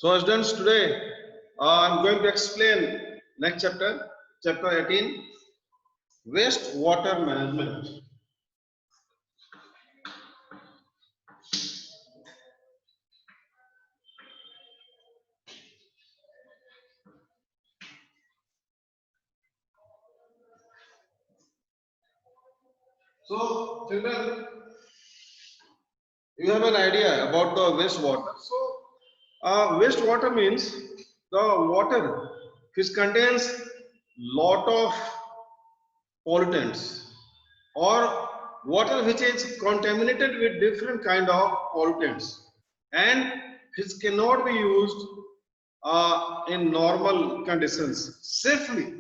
So students, today I'm going to explain next chapter, chapter 18, waste water management. So children, you have an idea about the wastewater. So wastewater means the water which contains lot of pollutants or water which is contaminated with different kind of pollutants and which cannot be used in normal conditions safely.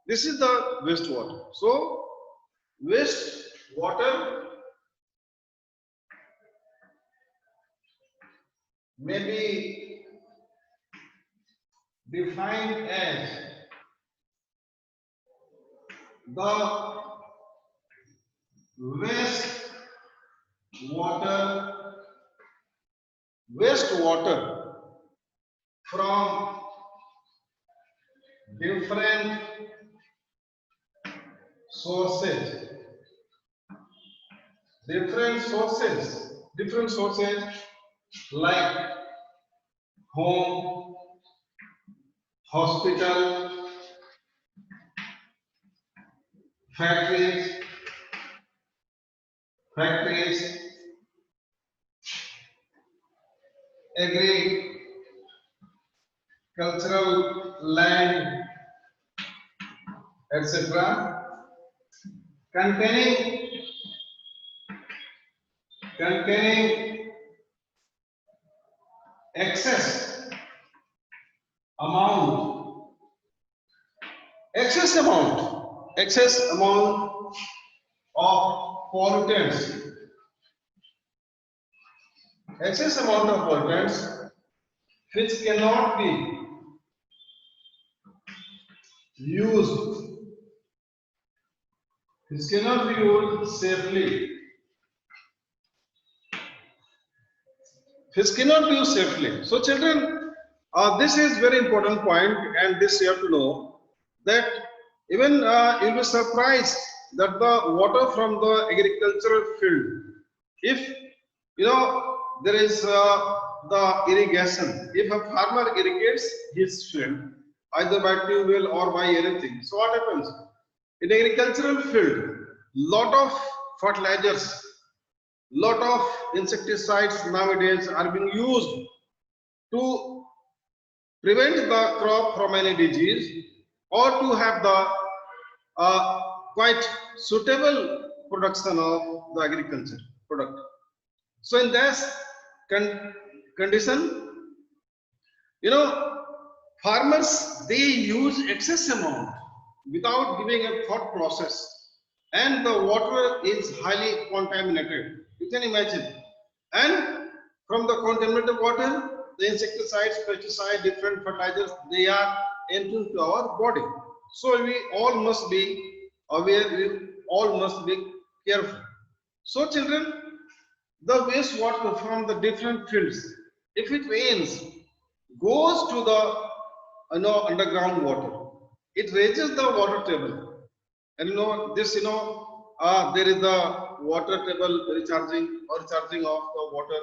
This is the wastewater. So wastewater may be defined as the wastewater from different sources like home, hospital, factories, agricultural land, etc. containing excess amount of pollutants which cannot be used safely. So children, this is very important point, and this you have to know that even you'll be surprised that the water from the agricultural field, if you know there is the irrigation, if a farmer irrigates his field either by tube well or by anything, so what happens in agricultural field? Lot of fertilizers, lot of insecticides nowadays are being used to prevent the crop from any disease or to have the quite suitable production of the agriculture product. So in this condition, you know, farmers, they use excess amount without giving a thought process, and the water is highly contaminated. You can imagine. And from the contaminated water, the insecticides, pesticides, different fertilizers, they are entering to our body. So we all must be aware, we all must be careful. So children, the wastewater from the different fields, if it rains, goes to the underground water. It raises the water table, and this there is the water table recharging of the water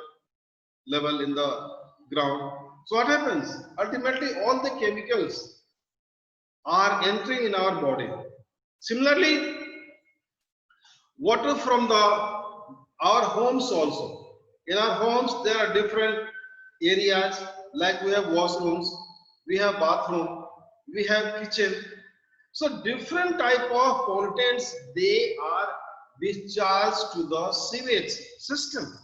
level in the ground. So what happens? Ultimately, all the chemicals are entering in our body. Similarly, water from our homes also. In our homes, there are different areas, like we have washrooms, we have bathroom, we have kitchen. So different type of pollutants, they are discharged to the sewage system.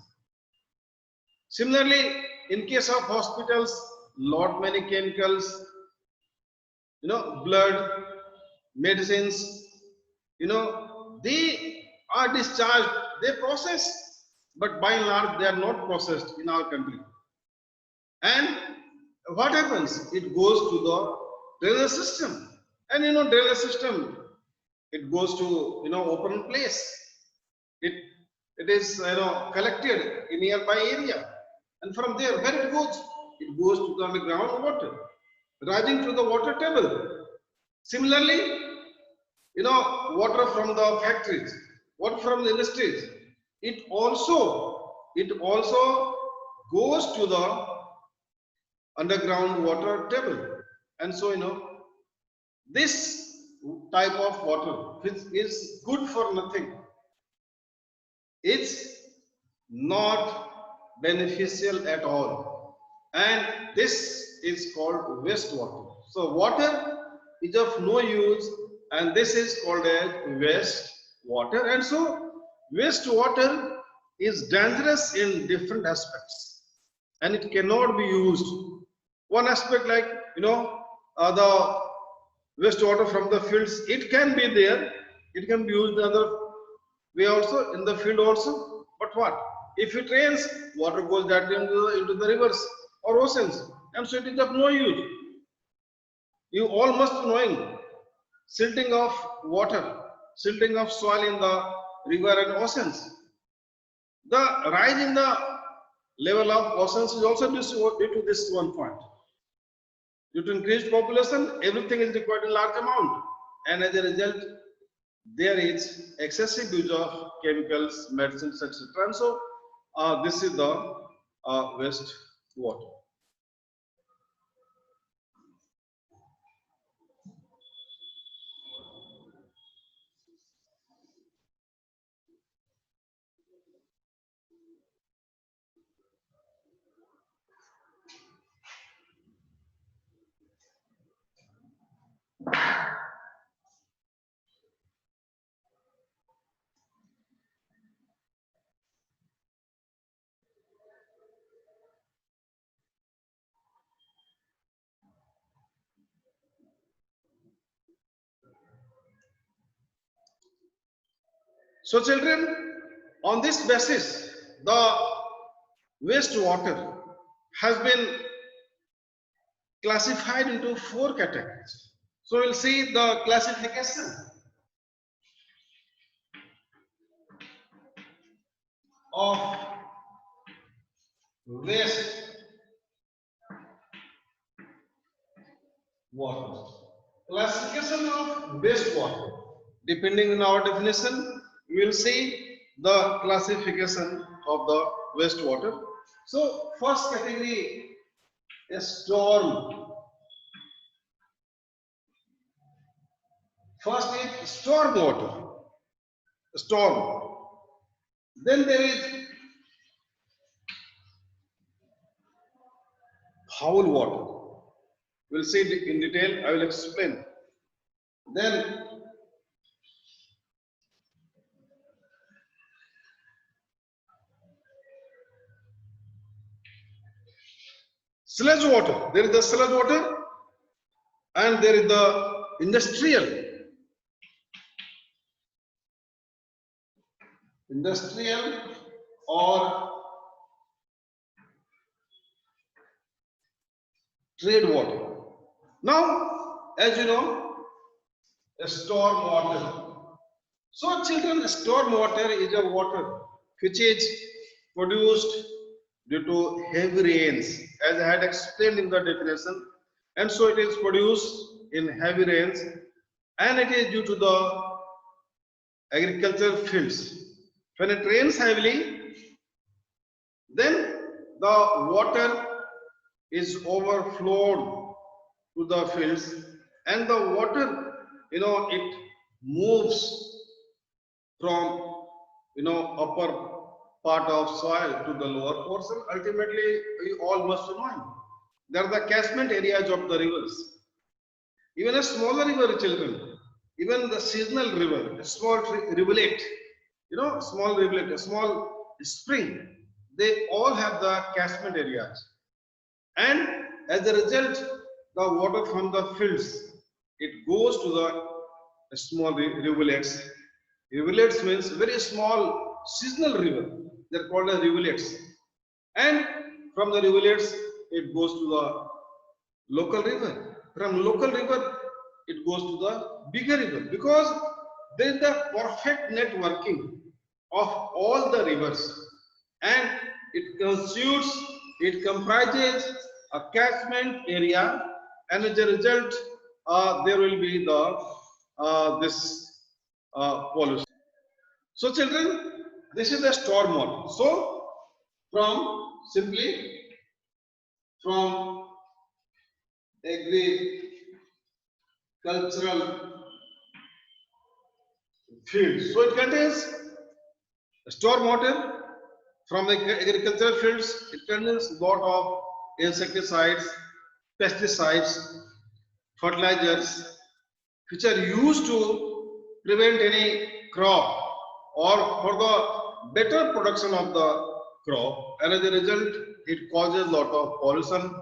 Similarly, in case of hospitals, lot many chemicals, blood, medicines, they are discharged, they process, but by and large they are not processed in our country. And what happens? It goes to the drainage system, and drainage system, it goes to open place. It is collected in nearby area, and from there where it goes it goes to the underground water, rising to the water table. Similarly, water from the factories, water from the industries, it also goes to the underground water table. And so, this type of water which is good for nothing, it's not beneficial at all, and this is called wastewater. So water is of no use, and this is called as waste water. And so wastewater is dangerous in different aspects, and it cannot be used. One aspect, like the wastewater from the fields, it can be there, it can be used the other way also, in the field also. But what if it rains? Water goes directly into the rivers or oceans, and so it is of no use. You all must be knowing, silting of water, silting of soil in the river and oceans. The rise in the level of oceans is also due to this one point. Due to increased population, everything is required in large amount, and as a result, there is excessive use of chemicals, medicines, etc. And so, this is the waste water. So children, on this basis, the wastewater has been classified into 4 categories. So we'll see the classification of waste water. Classification of wastewater. Depending on our definition, we will see the classification of the wastewater. So first category is storm. First is storm water. Storm. Then there is foul water. We'll see it in detail. I will explain. Then sludge water. There is the sludge water, and there is the industrial or trade water. Now, as you know, storm water. So children, storm water is a water which is produced due to heavy rains, as I had explained in the definition. And so it is produced in heavy rains, and it is due to the agricultural fields. When it rains heavily, then the water is overflowed to the fields, and the water, it moves from, upper part of soil to the lower portion. Ultimately, you all must know, there are the catchment areas of the rivers. Even a smaller river, children, even the seasonal river, a small rivulet, small rivulet, a small spring, they all have the catchment areas. And as a result, the water from the fields, it goes to the small rivulets. Rivulets means very small seasonal river. They're called as rivulets. And from the rivulets, it goes to the local river. From local river, it goes to the bigger river, because there is the perfect networking of all the rivers, and it comprises a catchment area, and as a result, there will be the this pollution. So, children, this is the storm water. So, from simply from agricultural fields. So, it contains storm water from the agricultural fields. It contains lot of insecticides, pesticides, fertilizers, which are used to prevent any crop or for the better production of the crop, and as a result it causes lot of pollution,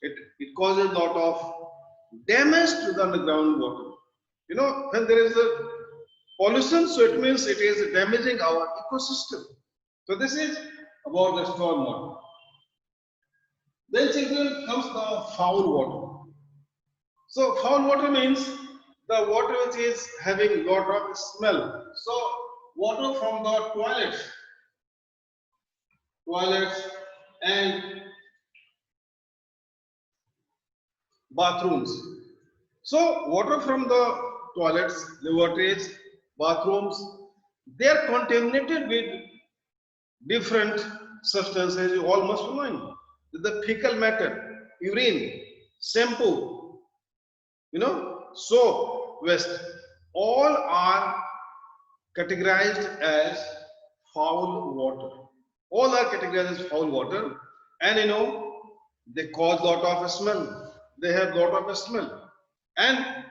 it causes lot of damage to the groundwater. You know, when there is a pollution, so it means it is damaging our ecosystem. So this is about the storm water. Then children comes the foul water. So foul water means the water which is having lot of smell. So water from the toilets and bathrooms. So water from the toilets, lavatories, bathrooms, they are contaminated with different substances. You all must know the fecal matter, urine, shampoo, you know, soap, waste, all are categorized as foul water. All are categorized as foul water, and you know they cause lot of smell. They have lot of smell, and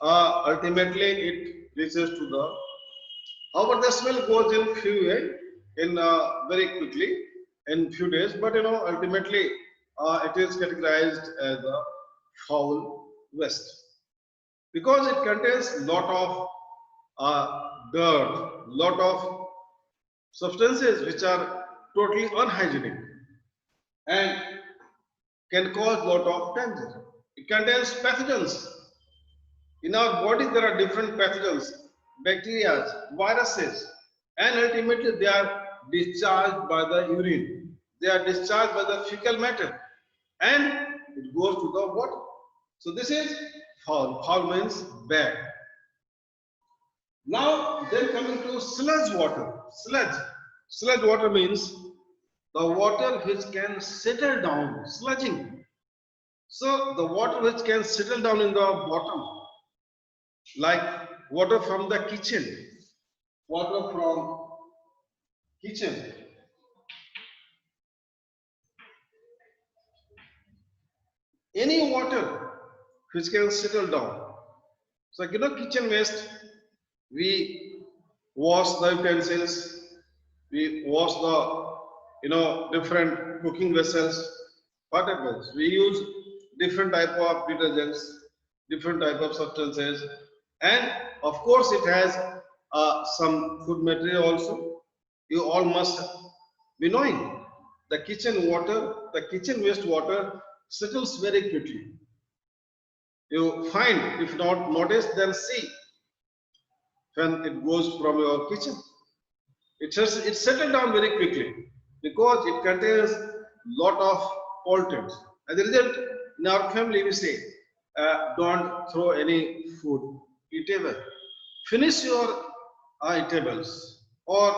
ultimately it reaches to the. However, the smell goes in few in very quickly in few days, but you know ultimately it is categorized as a foul waste because it contains lot of dirt, lot of substances which are totally unhygienic and can cause lot of danger. It contains pathogens. In our body, there are different pathogens, bacteria, viruses, and ultimately they are discharged by the urine. They are discharged by the fecal matter, and it goes to the water. So this is foul. Foul means bad. Now, then coming to sludge water. Sludge water means the water which can settle down, sludging. So the water which can settle down in the bottom, like water from the kitchen, water from kitchen, any water which can settle down. So you know, kitchen waste, we wash the utensils, we wash the different cooking vessels, whatever. We use different type of detergents, different type of substances, and of course it has some food material also. You all must be knowing the kitchen water, the kitchen waste water settles very quickly. You find, if not notice, then see when it goes from your kitchen. It settles down very quickly because it contains lot of pollutants. As a result, in our family we say, don't throw any food, eatable. Finish your eatables, or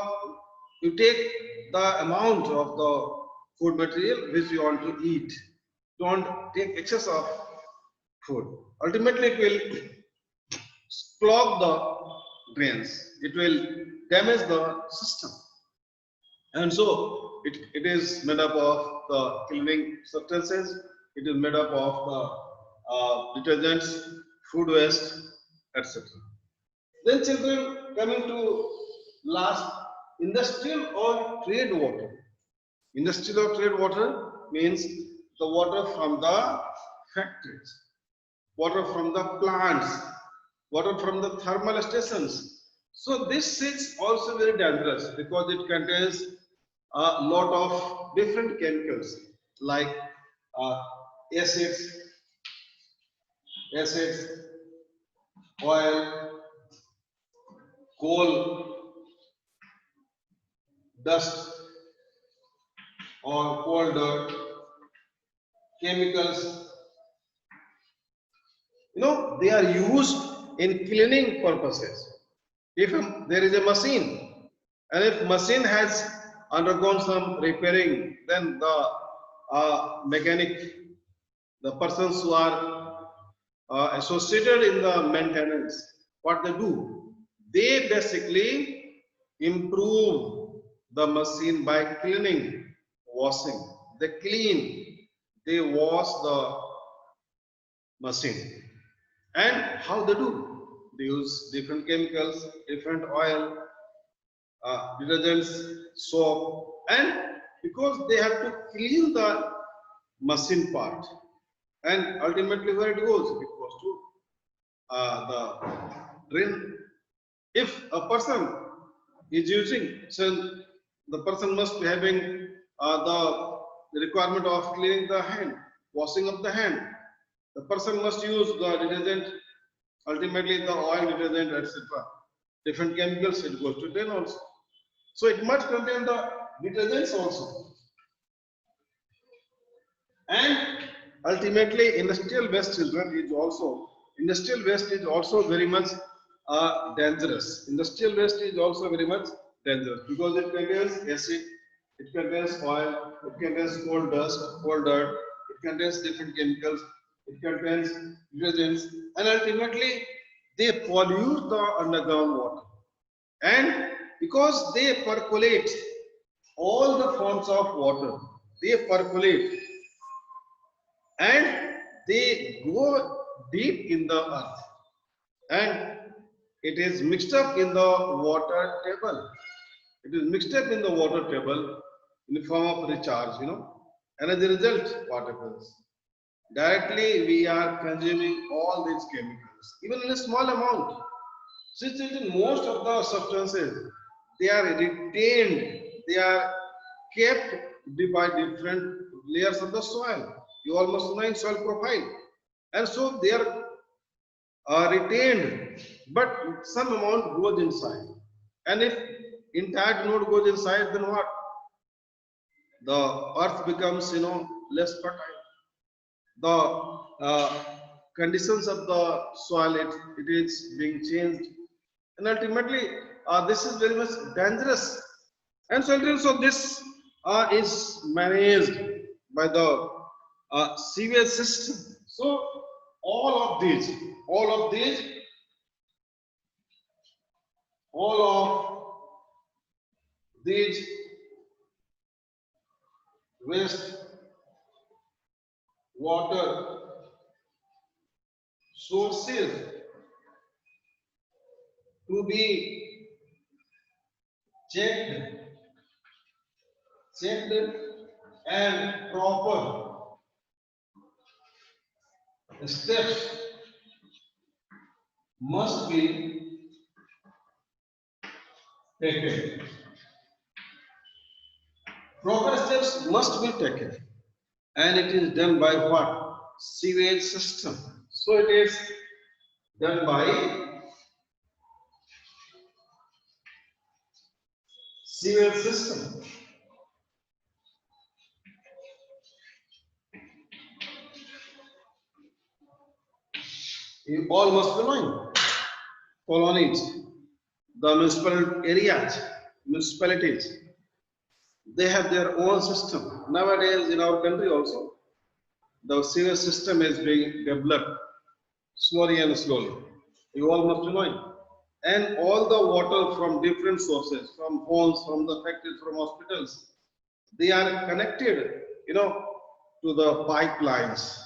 you take the amount of the food material which you want to eat. Don't take excess of food. Ultimately, it will clog the drains. It will damage the system. And so it is made up of the cleaning substances, it is made up of the detergents, food waste, etc. Then children, coming to last, industrial or trade water. Industrial or trade water means the water from the factories, water from the plants, water from the thermal stations. So this is also very dangerous because it contains a lot of different chemicals like uh, acids, acids, oil, coal, dust or coal dirt, chemicals, they are used in cleaning purposes. If there is a machine, and if machine has undergone some repairing, then the mechanic, the persons who are associated in the maintenance, what they do, they basically improve the machine by cleaning, washing. They clean, they wash the machine. And how they do? They use different chemicals, different oil, detergents, soap, and because they have to clean the machine part, and ultimately where it goes? It goes to the drain. If a person is using, so the person must be having the requirement of cleaning the hand, washing of the hand. The person must use the detergent, ultimately the oil, detergent, etc. Different chemicals, it goes to drain also. So it must contain the detergents also. And ultimately industrial waste, children, industrial waste is also very much dangerous. Industrial waste is also very much dangerous because it contains acid, it contains oil, it contains coal dust, coal dirt, it contains different chemicals, it contains detergents, and ultimately they pollute the underground water. And because they percolate all the forms of water, they percolate and they go deep in the earth, and it is mixed up in the water table. It is mixed up in the water table in the form of recharge, and as a result, what happens? Directly we are consuming all these chemicals, even in a small amount. Since in most of the substances, they are retained, they are kept by different layers of the soil. You almost know in soil profile. And so they are retained, but some amount goes inside. And if entire node goes inside, then what? The earth becomes, less fertile. The conditions of the soil, it is being changed, and ultimately this is very much dangerous. And so this is managed by the sewage system. So all of these all of these waste water sources to be checked and proper steps must be taken. Proper steps must be taken, and it is done by what? Sewage system. So it is done by sewage system. You all must be knowing. Colonies, the municipal areas, municipalities, they have their own system. Nowadays, in our country also, the sewage system is being developed slowly and slowly. You all must be knowing. And all the water from different sources, from homes, from the factories, from hospitals, they are connected, to the pipelines.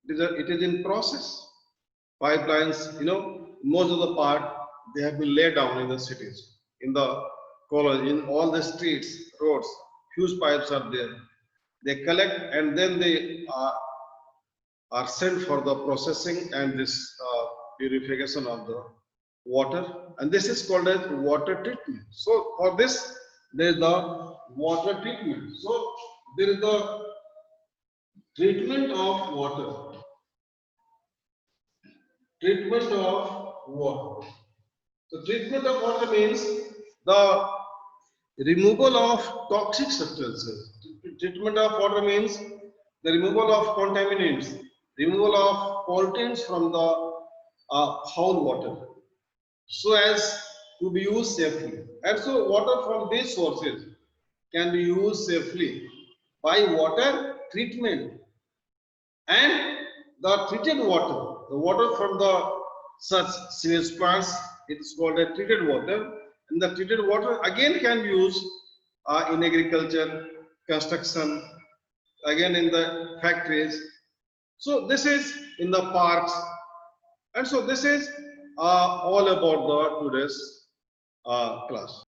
It is in process. Pipelines, most of the part they have been laid down in the cities, in the college, in all the streets, roads. Huge pipes are there. They collect and then they are sent for the processing and this purification of the water, and this is called as water treatment. So for this there is the water treatment. So there is the treatment of water. Treatment of water. So treatment of water means the removal of toxic substances. Treatment of water means the removal of contaminants, removal of pollutants from the foul water, so as to be used safely. And so water from these sources can be used safely by water treatment, and the treated water, the water from the such sewage plants, it's called a treated water, and the treated water again can be used in agriculture, construction, again in the factories. So this is in the parks, and so this is all about the today's class.